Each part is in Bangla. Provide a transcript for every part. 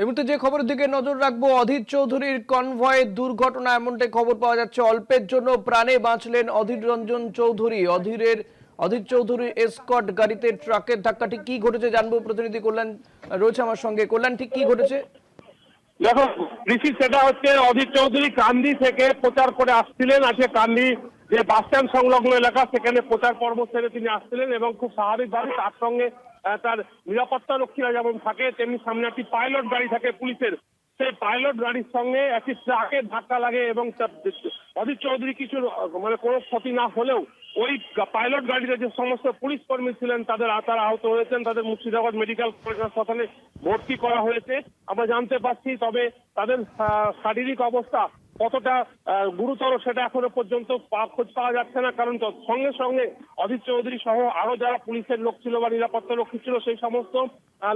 এই মুহূর্তে যে খবরের দিকে নজর রাখবো, অধীর চৌধুরীর কনভয় দুর্ঘটনা, এমনটাই খবর পাওয়া যাচ্ছে। অল্পের জন্য প্রাণে বাঁচলেন অধীর রঞ্জন চৌধুরী। অধীর চৌধুরীর এসকর্ট গাড়িতে ট্রাকের ধাক্কাটি কি ঘটেছে জানবো। প্রতিনিধি কল্যাণ রয়েছে আমার সঙ্গে। কল্যাণ, ঠিক কি ঘটেছে? দেখো ঋষি, সেটা হচ্ছে অধীর চৌধুরী কান্দি থেকে প্রচার করে আসছিলেন। আজকে কান্দি যে বাস স্ট্যান্ড সংলগ্ন এলাকা, সেখানে প্রচার পর্ব সেরে তিনি আসছিলেন এবং খুব স্বাভাবিকভাবে তার সঙ্গে তার নিরাপত্তা রক্ষীরা যেমন থাকে, তেমনি সামনে একটি পাইলট গাড়ি থাকে পুলিশের। সেই পাইলট গাড়ির সঙ্গে একটি ট্রাকের ধাক্কা লাগে এবং অধীর চৌধুরী কিছু কোনো ক্ষতি না হলেও ওই পাইলট গাড়িতে যে সমস্ত পুলিশ কর্মী ছিলেন তারা আহত হয়েছেন। তাদের মুর্শিদাবাদ মেডিকেল কলেজ হাসপাতালে ভর্তি করা হয়েছে আমরা জানতে পারছি। তবে তাদের শারীরিক অবস্থা কতটা গুরুতর সেটা এখনো পর্যন্ত খোঁজ পাওয়া যাচ্ছে না, কারণ সঙ্গে সঙ্গে অধীর চৌধুরী সহ আরো যারা পুলিশের লোক ছিল বা নিরাপত্তা রক্ষী ছিল সেই সমস্ত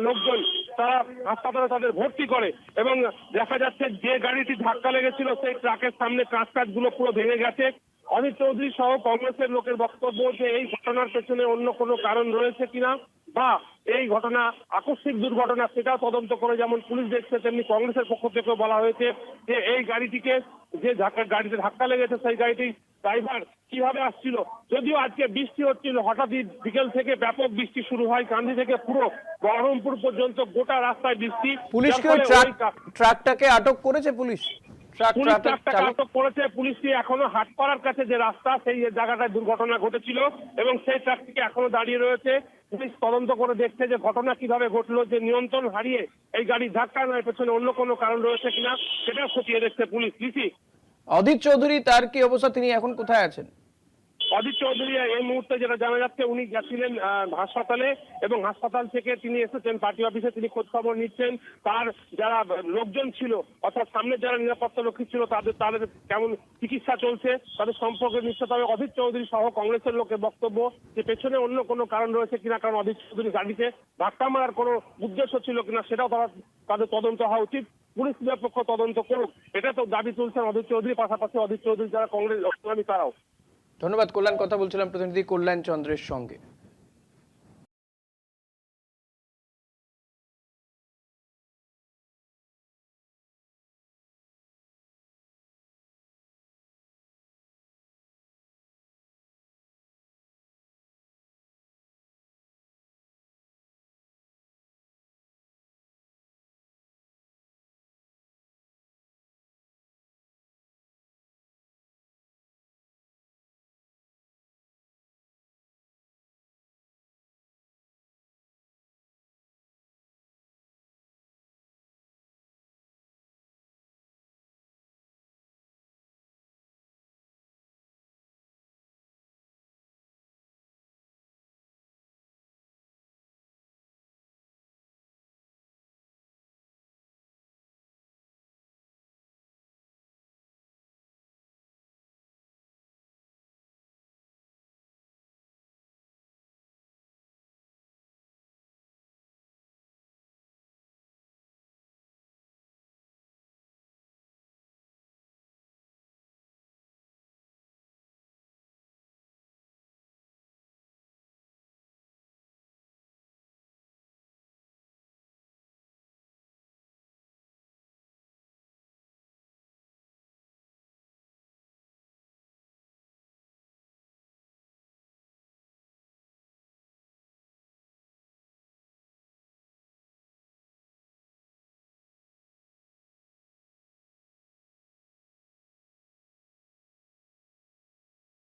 লোকজন তারা হাসপাতালে তাদের ভর্তি করে। এবং দেখা যাচ্ছে যে গাড়িটি ধাক্কা লেগেছিল সেই ট্রাকের সামনে কাঁচগুলো পুরো ভেঙে গেছে। অধীর চৌধুরী সহ কংগ্রেসের লোকের বক্তব্য যে এই ঘটনার পেছনে অন্য কোনো কারণ রয়েছে কিনা বা এই ঘটনা আকস্মিক দুর্ঘটনা সেটাও তদন্ত করে যেমন পুলিশ দেখছে, তেমনি কংগ্রেসের পক্ষ থেকে বলা হয়েছে যে এই গাড়িটিকে যে গাড়িতে ধাক্কা লেগেছে সেই গাড়িটি ড্রাইভার কিভাবে আসছিল। যদিও আজকে বৃষ্টি হচ্ছিল, হঠাৎই বিকেল থেকে ব্যাপক বৃষ্টি শুরু হয়। কান্দি থেকে পুরো বহরমপুর পর্যন্ত গোটা রাস্তায় বৃষ্টি। পুলিশকে ট্রাকটাকে আটক করেছে পুলিশ? ট্রাকটাকে আটক করেছে। পুলিশটি এখনো হাটপাড়ার কাছে যে রাস্তা সেই জায়গাটায় দুর্ঘটনা ঘটেছিল এবং সেই ট্রাকটিকে এখনো দাঁড়িয়ে রয়েছে। পুলিশ তদন্ত করে দেখছে যে ঘটনা কিভাবে ঘটলো, যে নিয়ন্ত্রণ হারিয়ে এই গাড়ির ধাক্কা নয় পেছনে অন্য কোনো কারণ রয়েছে কিনা সেটা খতিয়ে দেখছে পুলিশ। অধীর চৌধুরী তার কি অবস্থা, তিনি এখন কোথায় আছেন? অধীর চৌধুরী এই মুহূর্তে যেটা জানা যাচ্ছে উনি গেছিলেন হাসপাতালে এবং হাসপাতাল থেকে তিনি এসেছেন পার্টি অফিসে, তিনি খোঁজ খবর নিচ্ছেন। তার যারা লোকজন ছিল অর্থাৎ সামনে যারা নিরাপত্তা রক্ষী ছিল তাদের কেমন চিকিৎসা চলছে তাদের সম্পর্কে নিচ্ছে। তবে অধীর চৌধুরী সহ কংগ্রেসের লোকের বক্তব্য যে পেছনে অন্য কোনো কারণ রয়েছে কিনা, কারণ অধীর চৌধুরী গাড়িতে ধাক্কা মারার কোনো উদ্দেশ্য ছিল কিনা সেটাও তাদের তদন্ত হওয়া উচিত। পুলিশ নিরপেক্ষ তদন্ত করুক, এটা তো দাবি তুলছেন অধীর চৌধুরী, পাশাপাশি অধীর চৌধুরী যারা কংগ্রেস তারাও। ধন্যবাদ কল্যাণ, কথা বলছিলাম প্রতিনিধি কল্যাণ চন্দ্রের সঙ্গে।